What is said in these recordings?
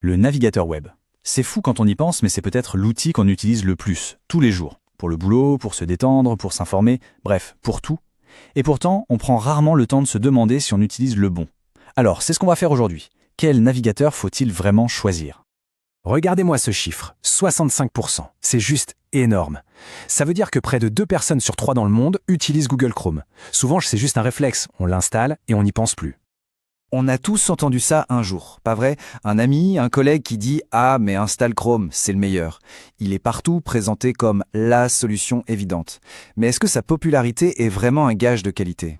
Le navigateur web. C'est fou quand on y pense, mais c'est peut-être l'outil qu'on utilise le plus, tous les jours. Pour le boulot, pour se détendre, pour s'informer, bref, pour tout. Et pourtant, on prend rarement le temps de se demander si on utilise le bon. Alors, c'est ce qu'on va faire aujourd'hui. Quel navigateur faut-il vraiment choisir ? Regardez-moi ce chiffre, 65%. C'est juste énorme. Ça veut dire que près de 2 personnes sur 3 dans le monde utilisent Google Chrome. Souvent, c'est juste un réflexe, on l'installe et on n'y pense plus. On a tous entendu ça un jour, pas vrai? Un ami, un collègue qui dit « Ah, mais installe Chrome, c'est le meilleur ». Il est partout présenté comme la solution évidente. Mais est-ce que sa popularité est vraiment un gage de qualité?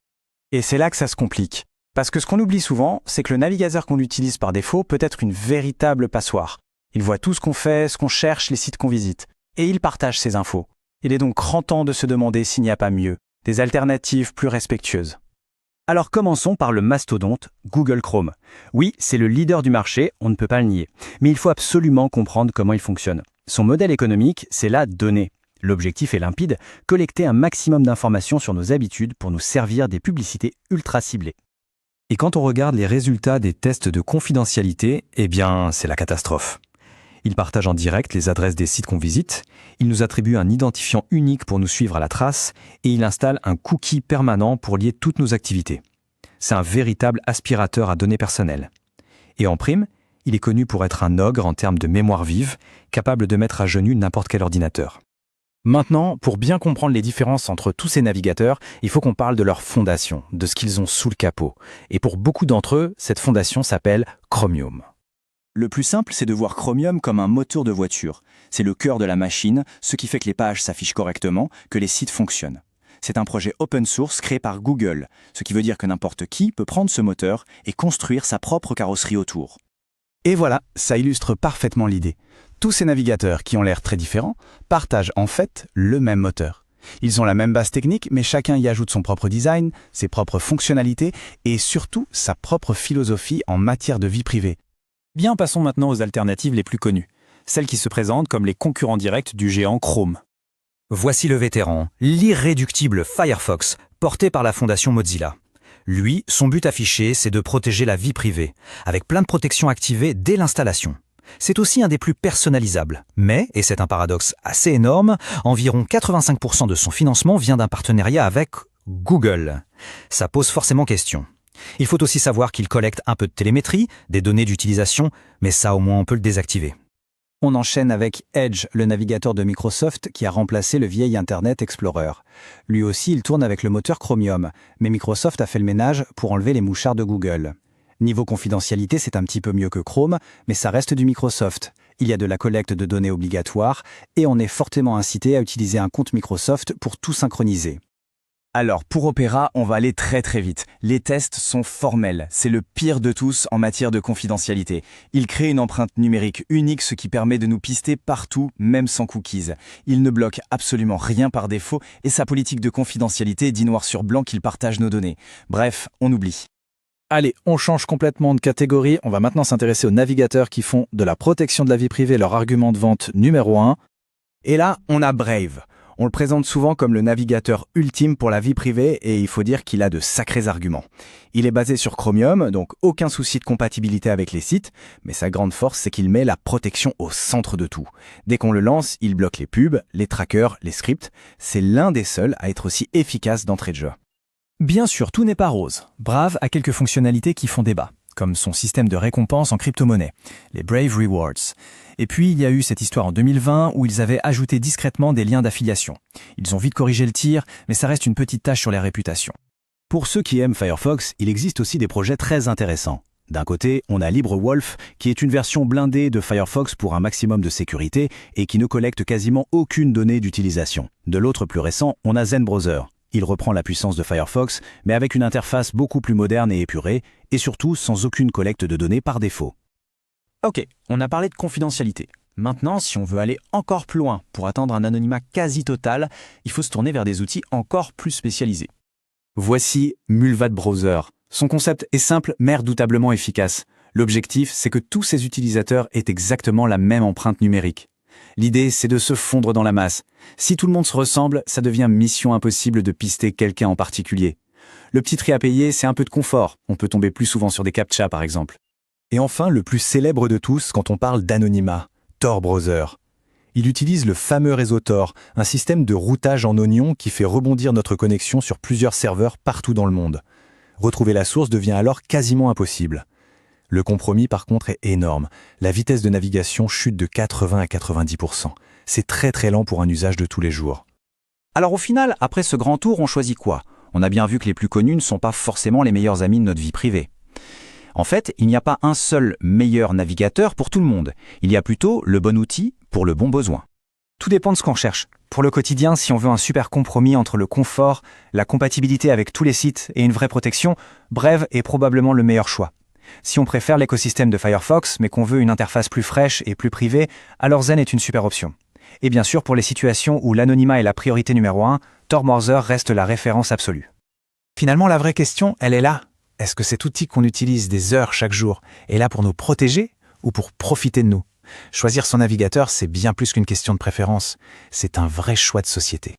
Et c'est là que ça se complique. Parce que ce qu'on oublie souvent, c'est que le navigateur qu'on utilise par défaut peut être une véritable passoire. Il voit tout ce qu'on fait, ce qu'on cherche, les sites qu'on visite. Et il partage ses infos. Il est donc grand temps de se demander s'il n'y a pas mieux, des alternatives plus respectueuses. Alors commençons par le mastodonte Google Chrome. Oui, c'est le leader du marché, on ne peut pas le nier. Mais il faut absolument comprendre comment il fonctionne. Son modèle économique, c'est la donnée. L'objectif est limpide, collecter un maximum d'informations sur nos habitudes pour nous servir des publicités ultra ciblées. Et quand on regarde les résultats des tests de confidentialité, eh bien, c'est la catastrophe. Il partage en direct les adresses des sites qu'on visite, il nous attribue un identifiant unique pour nous suivre à la trace et il installe un cookie permanent pour lier toutes nos activités. C'est un véritable aspirateur à données personnelles. Et en prime, il est connu pour être un ogre en termes de mémoire vive, capable de mettre à genoux n'importe quel ordinateur. Maintenant, pour bien comprendre les différences entre tous ces navigateurs, il faut qu'on parle de leur fondation, de ce qu'ils ont sous le capot. Et pour beaucoup d'entre eux, cette fondation s'appelle Chromium. Le plus simple, c'est de voir Chromium comme un moteur de voiture. C'est le cœur de la machine, ce qui fait que les pages s'affichent correctement, que les sites fonctionnent. C'est un projet open source créé par Google, ce qui veut dire que n'importe qui peut prendre ce moteur et construire sa propre carrosserie autour. Et voilà, ça illustre parfaitement l'idée. Tous ces navigateurs, qui ont l'air très différents, partagent en fait le même moteur. Ils ont la même base technique, mais chacun y ajoute son propre design, ses propres fonctionnalités et surtout sa propre philosophie en matière de vie privée. Bien, passons maintenant aux alternatives les plus connues, celles qui se présentent comme les concurrents directs du géant Chrome. Voici le vétéran, l'irréductible Firefox, porté par la fondation Mozilla. Lui, son but affiché, c'est de protéger la vie privée, avec plein de protections activées dès l'installation. C'est aussi un des plus personnalisables. Mais, et c'est un paradoxe assez énorme, environ 85% de son financement vient d'un partenariat avec Google. Ça pose forcément question. Il faut aussi savoir qu'il collecte un peu de télémétrie, des données d'utilisation, mais ça au moins on peut le désactiver. On enchaîne avec Edge, le navigateur de Microsoft qui a remplacé le vieil Internet Explorer. Lui aussi, il tourne avec le moteur Chromium, mais Microsoft a fait le ménage pour enlever les mouchards de Google. Niveau confidentialité, c'est un petit peu mieux que Chrome, mais ça reste du Microsoft. Il y a de la collecte de données obligatoire et on est fortement incité à utiliser un compte Microsoft pour tout synchroniser. Alors, pour Opera, on va aller très très vite. Les tests sont formels. C'est le pire de tous en matière de confidentialité. Il crée une empreinte numérique unique, ce qui permet de nous pister partout, même sans cookies. Il ne bloque absolument rien par défaut et sa politique de confidentialité dit noir sur blanc qu'il partage nos données. Bref, on oublie. Allez, on change complètement de catégorie. On va maintenant s'intéresser aux navigateurs qui font de la protection de la vie privée leur argument de vente numéro 1. Et là, on a Brave. On le présente souvent comme le navigateur ultime pour la vie privée et il faut dire qu'il a de sacrés arguments. Il est basé sur Chromium, donc aucun souci de compatibilité avec les sites, mais sa grande force, c'est qu'il met la protection au centre de tout. Dès qu'on le lance, il bloque les pubs, les trackers, les scripts. C'est l'un des seuls à être aussi efficace d'entrée de jeu. Bien sûr, tout n'est pas rose. Brave a quelques fonctionnalités qui font débat, comme son système de récompense en crypto-monnaie, les Brave Rewards. Et puis, il y a eu cette histoire en 2020 où ils avaient ajouté discrètement des liens d'affiliation. Ils ont vite corrigé le tir, mais ça reste une petite tâche sur les réputations. Pour ceux qui aiment Firefox, il existe aussi des projets très intéressants. D'un côté, on a LibreWolf, qui est une version blindée de Firefox pour un maximum de sécurité et qui ne collecte quasiment aucune donnée d'utilisation. De l'autre plus récent, on a ZenBrowser. Il reprend la puissance de Firefox, mais avec une interface beaucoup plus moderne et épurée, et surtout sans aucune collecte de données par défaut. Ok, on a parlé de confidentialité. Maintenant, si on veut aller encore plus loin pour atteindre un anonymat quasi total, il faut se tourner vers des outils encore plus spécialisés. Voici Mulvad Browser. Son concept est simple mais redoutablement efficace. L'objectif, c'est que tous ses utilisateurs aient exactement la même empreinte numérique. L'idée, c'est de se fondre dans la masse. Si tout le monde se ressemble, ça devient mission impossible de pister quelqu'un en particulier. Le petit prix à payer, c'est un peu de confort. On peut tomber plus souvent sur des captchas, par exemple. Et enfin, le plus célèbre de tous quand on parle d'anonymat, Tor Browser. Il utilise le fameux réseau Tor, un système de routage en oignon qui fait rebondir notre connexion sur plusieurs serveurs partout dans le monde. Retrouver la source devient alors quasiment impossible. Le compromis, par contre, est énorme. La vitesse de navigation chute de 80 à 90%. C'est très très lent pour un usage de tous les jours. Alors au final, après ce grand tour, on choisit quoi? On a bien vu que les plus connus ne sont pas forcément les meilleurs amis de notre vie privée. En fait, il n'y a pas un seul meilleur navigateur pour tout le monde. Il y a plutôt le bon outil pour le bon besoin. Tout dépend de ce qu'on cherche. Pour le quotidien, si on veut un super compromis entre le confort, la compatibilité avec tous les sites et une vraie protection, Brave est probablement le meilleur choix. Si on préfère l'écosystème de Firefox, mais qu'on veut une interface plus fraîche et plus privée, alors Zen est une super option. Et bien sûr, pour les situations où l'anonymat est la priorité numéro 1, Tor Browser reste la référence absolue. Finalement, la vraie question, elle est là. Est-ce que cet outil qu'on utilise des heures chaque jour est là pour nous protéger ou pour profiter de nous? Choisir son navigateur, c'est bien plus qu'une question de préférence. C'est un vrai choix de société.